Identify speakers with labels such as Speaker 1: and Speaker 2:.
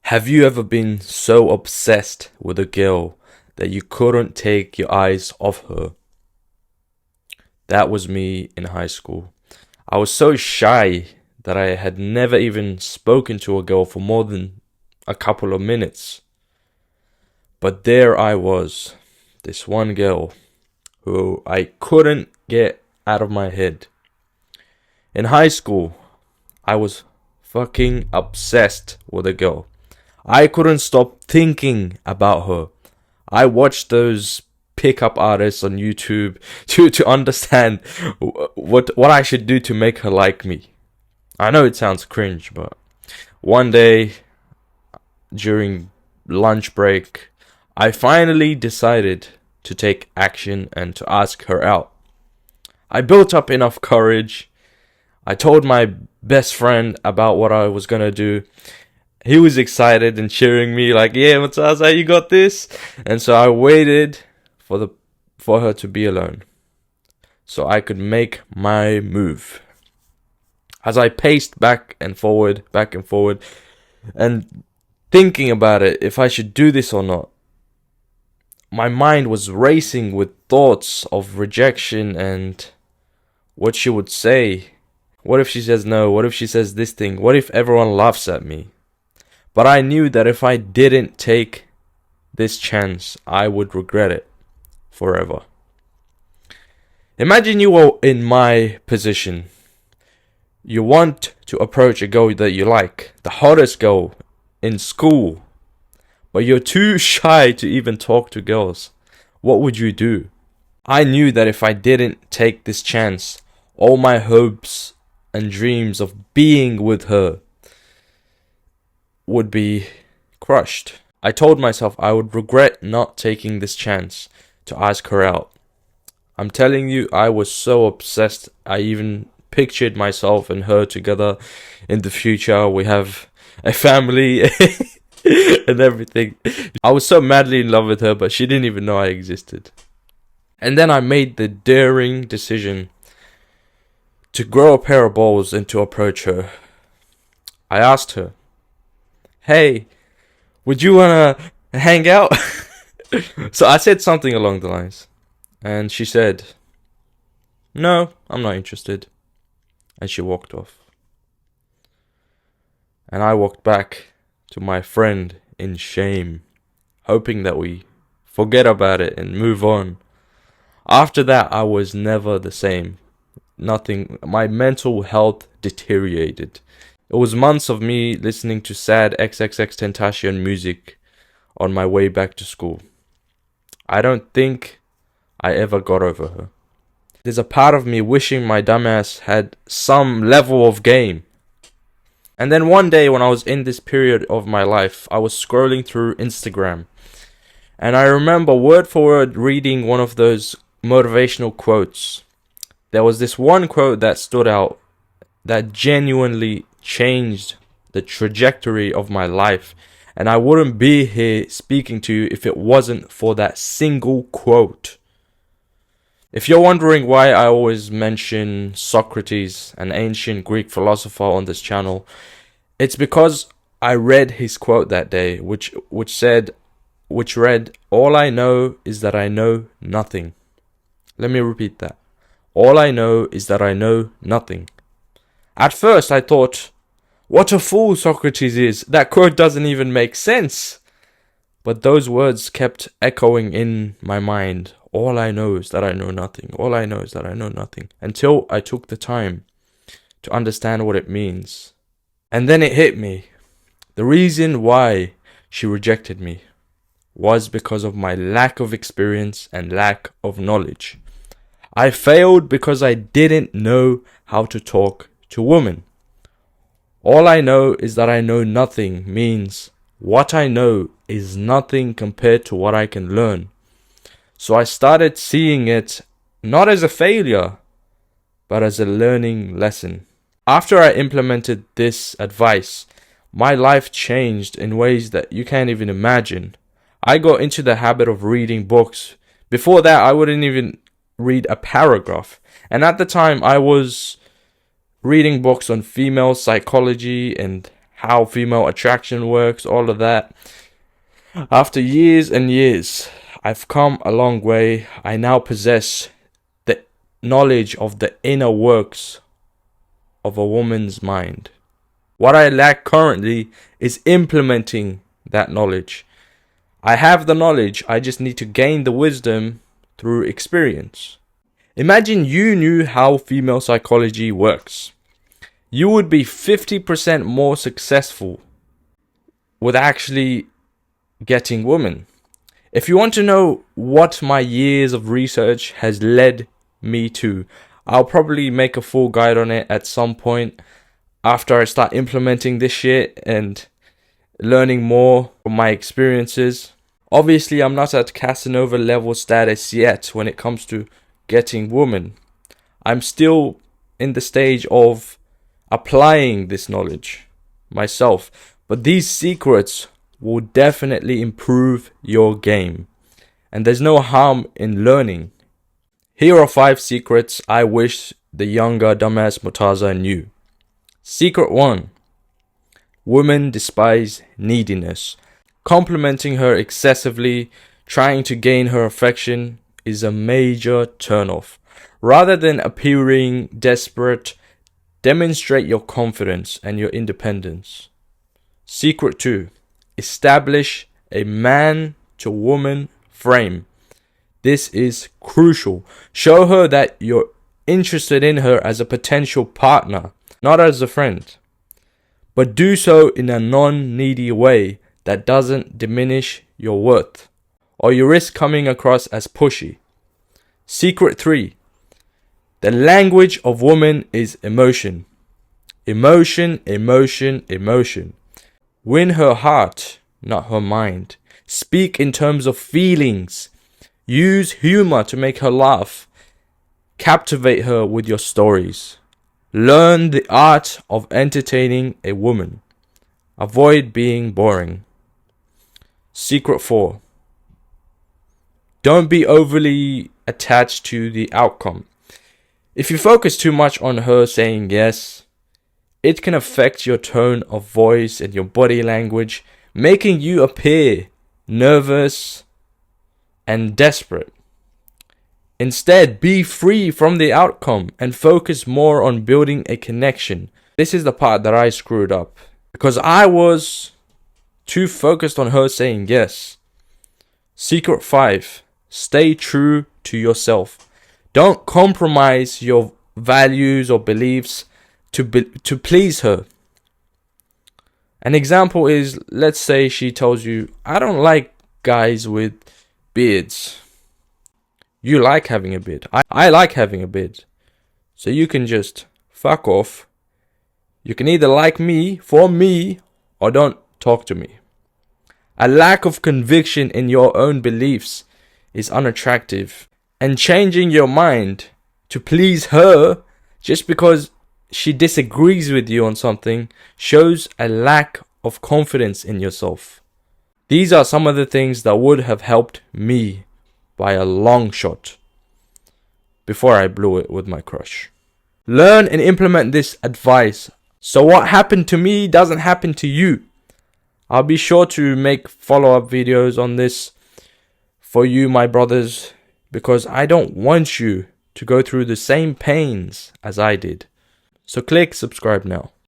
Speaker 1: Have you ever been so obsessed with a girl that you couldn't take your eyes off her? That was me in high school. I was so shy that I had never even spoken to a girl for more than a couple of minutes. But there I was, this one girl who I couldn't get out of my head. In high school, I was fucking obsessed with a girl. I couldn't stop thinking about her. I watched those pickup artists on YouTube to understand what I should do to make her like me. I know it sounds cringe, but one day during lunch break, I finally decided to take action and to ask her out. I built up enough courage. I told my best friend about what I was gonna do. He was excited and cheering me like, yeah, Matasa, you got this. And so I waited for her to be alone so I could make my move. As I paced back and forward, and thinking about it, if I should do this or not, my mind was racing with thoughts of rejection and what she would say. What if she says no? What if she says this thing? What if everyone laughs at me? But I knew that if I didn't take this chance, I would regret it forever. Imagine you were in my position. You want to approach a girl that you like, the hottest girl in school, but you're too shy to even talk to girls. What would you do? I knew that if I didn't take this chance, all my hopes and dreams of being with her would be crushed. I told myself I would regret not taking this chance to ask her out. I'm telling you, I was so obsessed. I even pictured myself and her together in the future. We have a family and everything. I was so madly in love with her, but she didn't even know I existed. And then I made the daring decision to grow a pair of balls and to approach her. I asked her, hey, would you wanna hang out? So I said something along the lines, and she said, no, I'm not interested. And she walked off. And I walked back to my friend in shame, hoping that we forget about it and move on. After that, I was never the same. Nothing, my mental health deteriorated. It was months of me listening to sad XXXTentacion music on my way back to school. I don't think I ever got over her. There's a part of me wishing my dumbass had some level of game. And then one day when I was in this period of my life, I was scrolling through Instagram. And I remember word for word reading one of those motivational quotes. There was this one quote that stood out that genuinely changed the trajectory of my life, and I wouldn't be here speaking to you if it wasn't for that single quote. If you're wondering why I always mention Socrates, an ancient Greek philosopher, on this channel, it's because I read his quote that day, which read, all I know is that I know nothing. Let me repeat that. All I know is that I know nothing. At first I thought, what a fool Socrates is. That quote doesn't even make sense. But those words kept echoing in my mind. All I know is that I know nothing. All I know is that I know nothing. Until I took the time to understand what it means. And then it hit me. The reason why she rejected me was because of my lack of experience and lack of knowledge. I failed because I didn't know how to talk to women. All I know is that I know nothing means what I know is nothing compared to what I can learn. So I started seeing it not as a failure, but as a learning lesson. After I implemented this advice, my life changed in ways that you can't even imagine. I got into the habit of reading books. Before that, I wouldn't even read a paragraph. And at the time, I was reading books on female psychology and how female attraction works, all of that. After years and years, I've come a long way. I now possess the knowledge of the inner works of a woman's mind. What I lack currently is implementing that knowledge. I have the knowledge, I just need to gain the wisdom through experience. Imagine you knew how female psychology works. You would be 50% more successful with actually getting women. If you want to know what my years of research has led me to, I'll probably make a full guide on it at some point after I start implementing this shit and learning more from my experiences. Obviously, I'm not at Casanova level status yet when it comes to getting women. I'm still in the stage of applying this knowledge myself, but these secrets will definitely improve your game, and there's no harm in learning. Here are 5 secrets I wish the younger dumbass Murtaza knew. Secret 1. Women despise neediness. Complimenting her excessively, trying to gain her affection is a major turnoff. Rather than appearing desperate, demonstrate your confidence and your independence. Secret 2. Establish a man-to-woman frame. This is crucial. Show her that you're interested in her as a potential partner, not as a friend. But do so in a non-needy way that doesn't diminish your worth, or you risk coming across as pushy. Secret 3. The language of woman is emotion. Emotion, emotion, emotion. Win her heart, not her mind. Speak in terms of feelings. Use humor to make her laugh. Captivate her with your stories. Learn the art of entertaining a woman. Avoid being boring. Secret 4. Don't be overly attached to the outcome. If you focus too much on her saying yes, it can affect your tone of voice and your body language, making you appear nervous and desperate. Instead, be free from the outcome and focus more on building a connection. This is the part that I screwed up, because I was too focused on her saying yes. Secret 5. Stay true to yourself. Don't compromise your values or beliefs to please her. An example is, let's say she tells you, I don't like guys with beards. You like having a beard. I like having a beard. So you can just fuck off. You can either like me for me or don't talk to me. A lack of conviction in your own beliefs is unattractive. And changing your mind to please her just because she disagrees with you on something shows a lack of confidence in yourself. These are some of the things that would have helped me by a long shot before I blew it with my crush. Learn and implement this advice so what happened to me doesn't happen to you. I'll be sure to make follow-up videos on this for you, my brothers, because I don't want you to go through the same pains as I did. So click subscribe now.